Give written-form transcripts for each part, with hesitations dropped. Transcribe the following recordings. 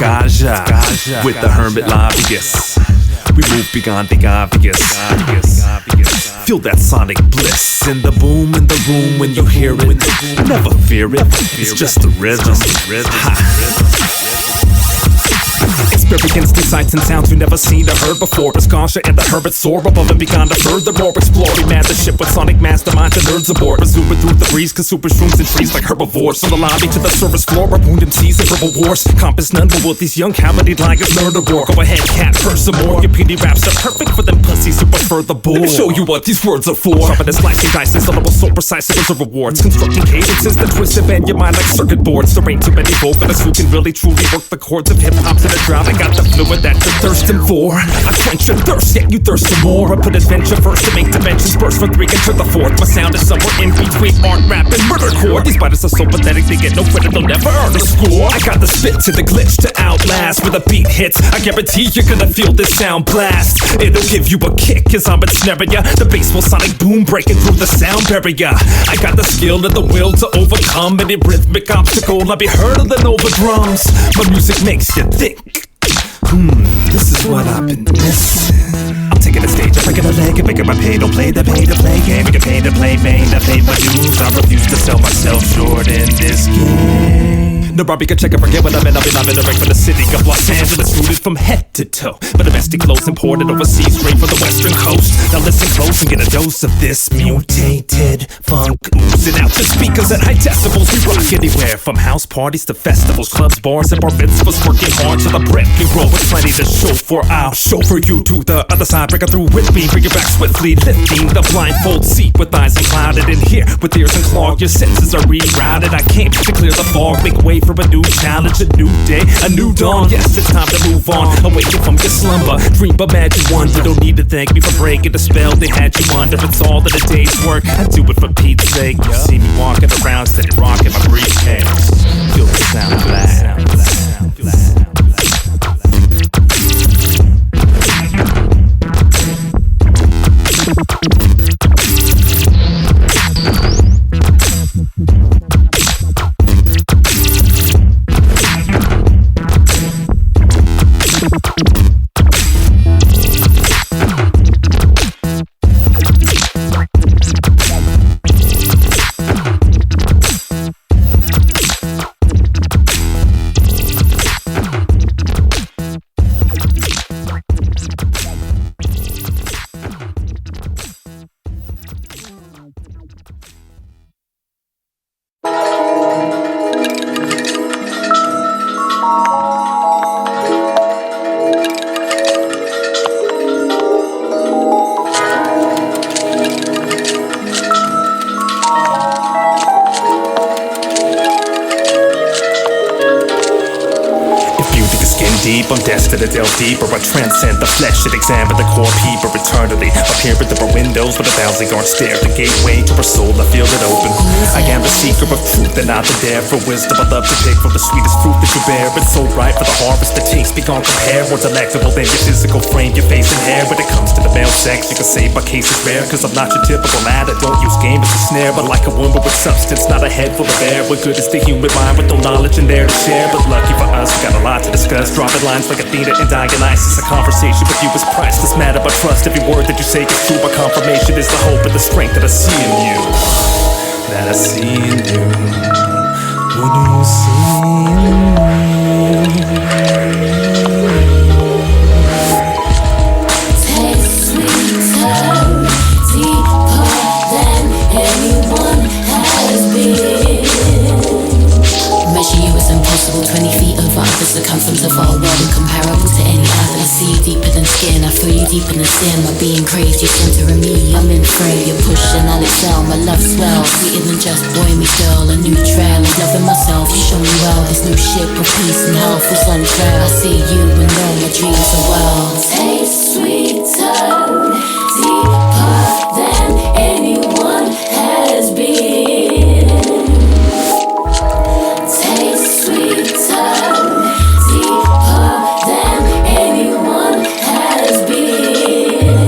Gajah with the hermit lobbyists. We move beyond the obvious. Feel that sonic bliss in the boom in the room when you hear it. Never fear it, it's just the rhythm. Experience these sights and sounds we've never seen or heard before. As Gajah and the hermits soar above and beyond to furthermore explore. We man the ship with sonic masterminds and nerds aboard. We're zooming through the breeze, cause super shrooms and trees like herbivores. From the lobby to the surface floor, we're wounded MCs and verbal wars. Compass none, but will these young cavalier lions learn to war? Go ahead, cat, first some more. Your PD raps are perfect for them pussies who prefer the bull. Let me show you what these words are for. Sharper than slicing dice and syllables so precise it deserve rewards. Constructing cadences that twist and bend your mind like circuit boards. There ain't too many vocalists who can really truly work the chords of hip-hops in a drought. I got the fluid that you're thirsting for. I quench your thirst, yet you thirst some more. I put adventure first to make dimensions burst from 3 into the 4th. My sound is somewhere in between art, rap, and murdercore. These biters are so pathetic, they get no credit, they'll never earn a score. I got the spit to the glitch to outlast. When the beat hits, I guarantee you're gonna feel this sound blast. It'll give you a kick as I'm ensnaring ya. The bass will sonic boom, breaking through the sound barrier. I got the skill and the will to overcome any rhythmic obstacle. I'll be heard of the Nova drums. My music makes you think. This is what I've been missing. I'm taking the stage, I'm breaking a leg and making my pay. Don't play the pay-to-play game. Make a pay to play main. I pay my dues. I refuse to sell myself short in this game. No Barbie can check and forget what I meant. I'll be live in the ring for the city of Los Angeles, rooted from head to toe. But domestic clothes imported overseas, straight from the western coast. Now listen close and get a dose of this mutated funk oozing out the speakers at high decibels. We rock anywhere from house parties to festivals, clubs, bars, and bar mitzvahs. Working hard to the bread we roll with plenty to show for. I'll show for you to the other side. Break it through with me, bring it back swiftly, lifting the blindfold seat with eyes unclouded. In here with ears unclogged, your senses are rerouted. I came to clear the fog, make way for a new challenge, a new day, a new dawn. Yes, it's time to move on, awaken from your slumber. Dream, imagine, wonder. Don't need to thank me for breaking the spell they had you under. It's all that a day's work. I do it for Pete's sake. You see me walking around, steady rocking my briefcase. Feel the sound blast. Deep, I'm destined to delve deeper. I transcend the flesh and examine the core peeper eternally. Appear at the windows with a thousand guards stare. The gateway to her soul, I feel it open. I am the seeker of truth and not the dare for wisdom. I love to pick from the sweetest fruit that you bear. It's so ripe for the harvest, the taste beyond compare. More delectable than your physical frame, your face and hair. When it comes to the male sex, you can say my case is rare. Cause I'm not your typical lad, I don't use game as a snare. But like a woman with substance, not a head full of air. What good is the human mind with no knowledge in there to share? But lucky for us, we got a lot to discuss. Dropping lines like Athena and Dionysus. A conversation with you is priceless matter, but trust every word that you say is true. My confirmation is the hope and the strength that I see in you. That I see in you. What do you see in me? Taste sweeter, deeper than anyone has been. Measure you is impossible, 20 feet over other circumference of our world, incomparable to any other. I see you deeper than skin, I feel you deeper than sin. My being crazed, you centering me, I'm in frame. You're pushing, I'll excel, my love swell. Sweeter than just boy meets girl, a new trail. I'm loving myself, you show me well. This new ship of peace and health is untrail. I see you and know my dreams are well. Taste sweeter, deeper than anyone has been. Taste sweeter, deeper than anyone has been.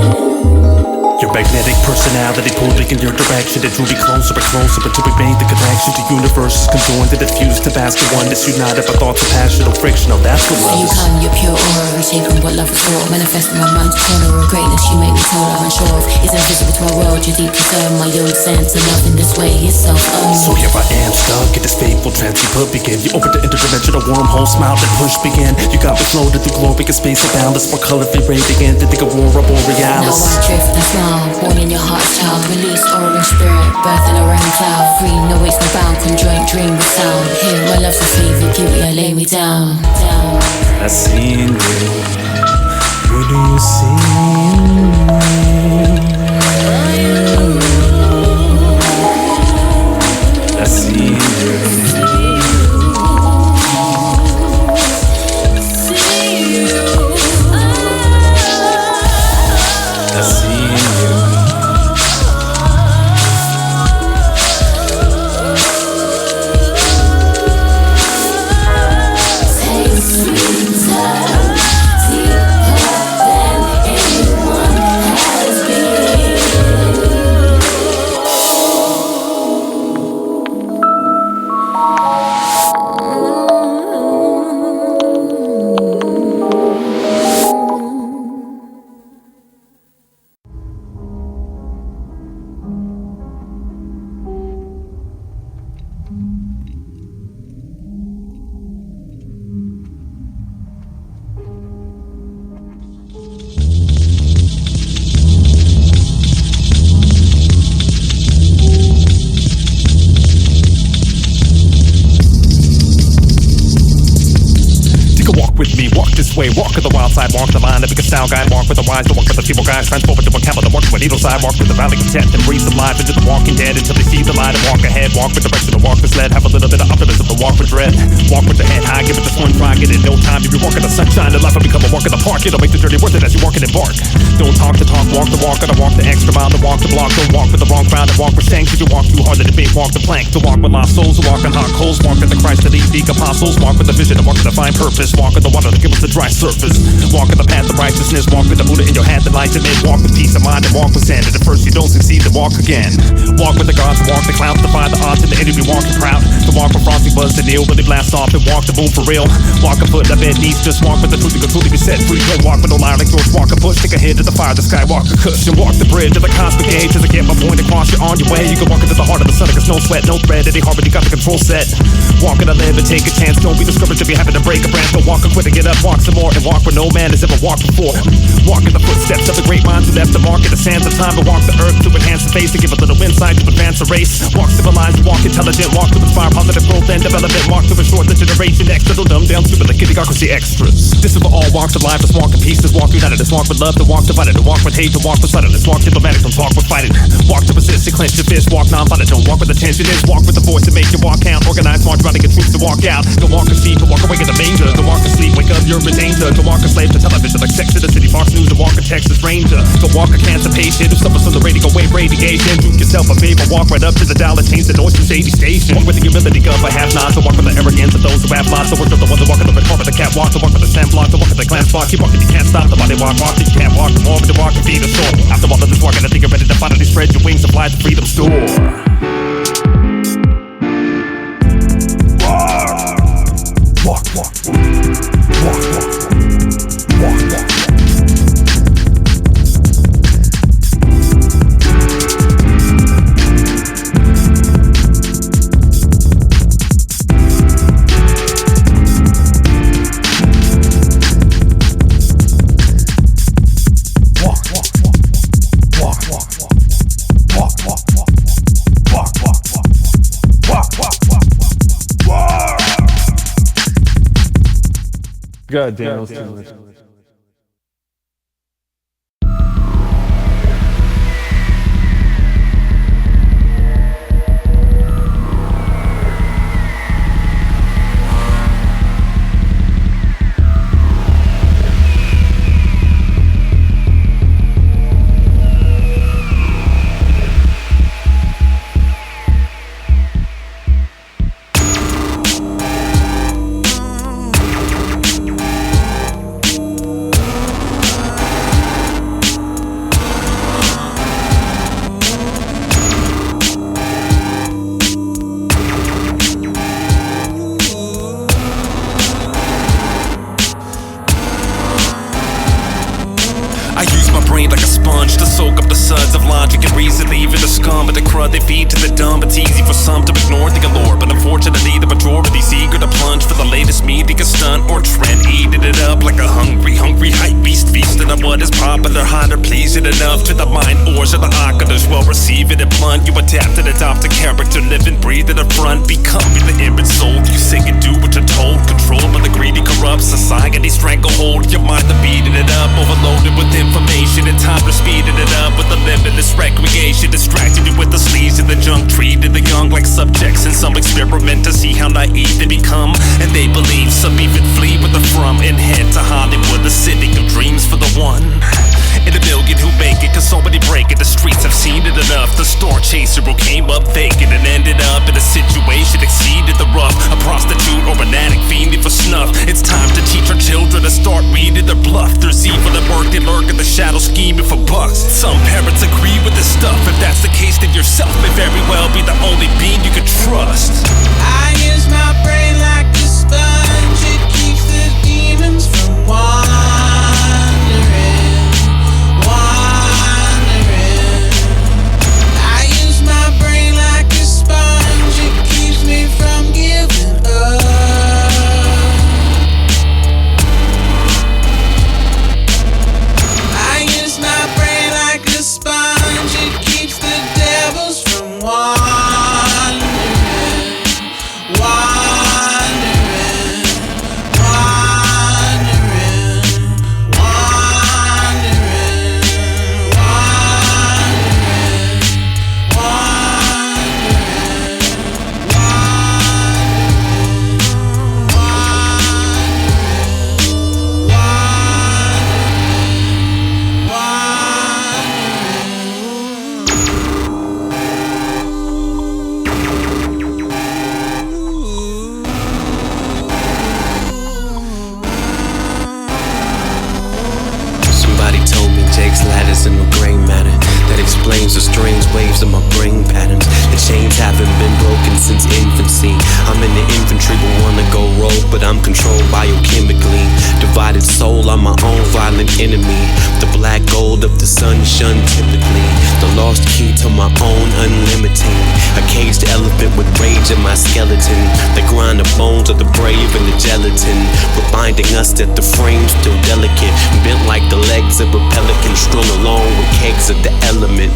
Your magnetic personality gravity pulled me in your direction. It drew me closer and closer until we made the connection. The universe is conjoined and diffused to bask in oneness, united by thoughts of passion or frictional. That's what love You is. come, your pure aura, reshaping what love is for. Manifesting my mind's corner of greatness. You make me total unsure of. Is invisible to my world, your deep concern. My young sense of love in this way itself. So here I am, stuck in this fateful trance. You put begin. You opened the interdimensional wormhole, smiled and pushed begin. You got me floated through glorious space and boundless, more colorfully radiant than the aurora borealis. Now I drift and smile, born in your heart's child. Release orange spirit, birth in a rain cloud. Green awaits my bound, conjoint dream with sound. Here my love's a flavor, guilty I lay me down. I see in you. Who do you see in me? I see you. I see you. With me, walk this way, walk to the wild side, walk the line, the biggest style guide, walk with the wise, walk with the feeble guys, transform into a camel, the walk to a needle side, walk through the valley of death and breathe some life into the walking dead until they see the light and walk ahead, walk with direction, to walk this lead, have a little bit of optimism, to walk with dread, walk with the head high, give it this one try, get it no time, if you walk in the sunshine, the life will become a walk in the park, it'll make the journey worth it as you walk and embark. Don't talk the talk, walk the walk, gotta walk the extra mile, to walk the block, don't walk with the wrong crowd, and walk with shanks, if you walk too hard, to debate, walk the plank, to walk with lost souls, to walk on hot coals, walk with the Christ of the unique apostles, walk with the vision, to walk with the fine purpose, walk with the water, to give us the dry surface. Walk in the path of righteousness, walk with the Buddha in your hand that lights it in. Walk with peace of mind and walk with sand. And at first you don't succeed, then walk again. Walk with the gods and walk the clouds, defy the odds and the enemy walking proud. To walk with frosty buzz and kneel when they blast off and walk the moon for real. Walk a foot, I bed knees, just walk with the truth, you can truly be set free. Don't walk with no lie like George Walker Bush. Take a hit to the fire, the sky, walk a cushion. Walk the bridge of the cosmic age as I get my point across, you're on your way. You can walk into the heart of the sun, cause no sweat, no thread, any harmony, got the control set. Walk and I live and take a chance, don't be discouraged if you happen to break a branch. Don't walk and quit and get up, walk some more and walk where no man has ever walked before. Walk in the footsteps of the great minds who left the mark in the sands of time to walk the earth to enhance the face, to give a little insight to advance the race. Walk civilized, walk intelligent, walk to inspire positive growth and development. Walk to ensure the generation next little dumb down stupid like idiocracy extras. This is for all walks of life, let's walk in peace, let's walk united, let's walk with love, to walk divided, to walk with hate, to walk with silence, walk diplomatic, don't talk with fighting. Walk to resist, to clench your fist, walk non-violent, don't walk with attention, is walk with the voice to make your walk count. Organize, march, running and troops to walk out. To walk and sleep, to walk awake in the manger, to walk and sleep, wake up, you're in danger. To walk a slave to television like Sex in the City, Fox News, to walk a Texas Ranger. To walk a cancer patient who suffers from the radio wave radiation. Do yourself a favor, walk right up to the dial and change the noise from shady station. Walk with the humility of a half-nots, to walk with the arrogance of those who have lots. To worship the ones who walk in the red carpet, the catwalk, to walk with the sand block, to walk with the glass block. Keep walking, you can't stop, the body walk, walk, you can't walk, the more to walk and feed the soul. After all of this walking, I think you're ready to finally spread your wings and fly to freedom's door. Walk, walk, walk, walk, walk, walk. God damn, that's too much. brain like a sponge to soak up the suds of logic and reason, leaving the scum. But the crud they feed to the dumb. It's easy for some to ignore the allure, but unfortunately the majority's eager to plunge for the latest media stunt or trend, eating it up like a hungry hype beast, feasting on what is popular, hot or pleasing enough to the mind ores of the oculars. Well, receiving it blunt, you adapt and adopt a character, live and breathe in the front, becoming the image sold. You sing and do what you're told, controlled by the greedy, corrupt society, stranglehold your mind, the beating it up, overloaded with information and time for speeding it up with a limitless recreation, distracting you with the sleaze and the junk, treating the young like subjects in some experiment to see how naive they become, and they believe some even flee with the from and head to Hollywood, the city of dreams for the one in a million who make it, cause so many break it. The streets have seen it enough. The store chaser who came up vacant and ended up in a situation exceeded the rough, a prostitute or an addict fiending for snuff. It's time to teach our children to start reading their bluff. There's evil at work, they lurk in the shadows scheming for bucks. Some parents agree with this stuff. If that's the case, then yourself may very well be the only being you can trust. I use my brain like a sponge. It keeps the demons from wandering. I use my brain like a sponge. It keeps me from giving up. I use my brain like a sponge. It keeps the devils from wandering. Ladders in the gray matter that explains the strange waves of my brain patterns. The chains haven't been broken since infancy. I'm in the infantry but wanna go rogue, but I'm controlled biochemically. Divided soul, I'm my own violent enemy. The black gold of the sun shunned typically. The lost key to my own unlimiting. A caged elephant with rage in my skeleton. They grind the bones of the brave and the gelatin, reminding us that the frame's still delicate, bent like the legs of a pelican, strung along with kegs of the element.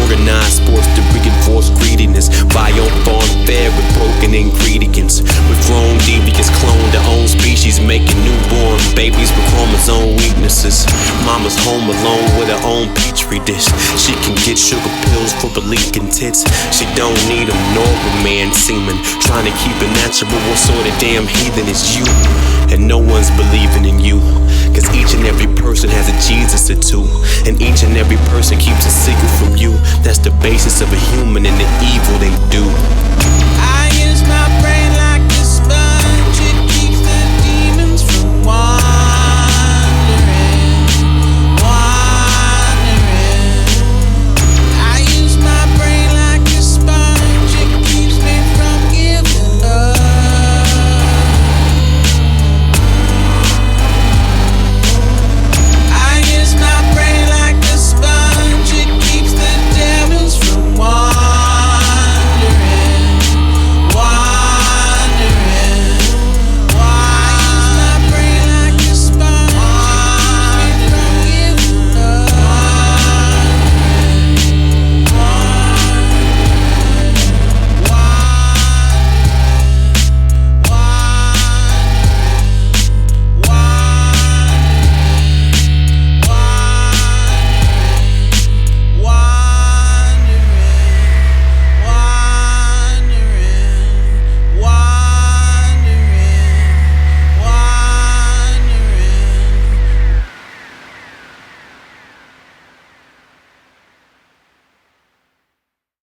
Organized sports to reinforce greediness. Bio-farm fed with broken ingredients. We've grown devious, cloned their own species, making newborn babies with chromosome weaknesses. Mama's home alone with her own petri dish. She can get sugar pills for leaking tits. She don't need a normal man semen. Trying to keep it natural, what sort of damn heathen is you? And no one's believing in you, cause each and every person has a Jesus or two, and each and every person keeps a secret from you. That's the basis of a human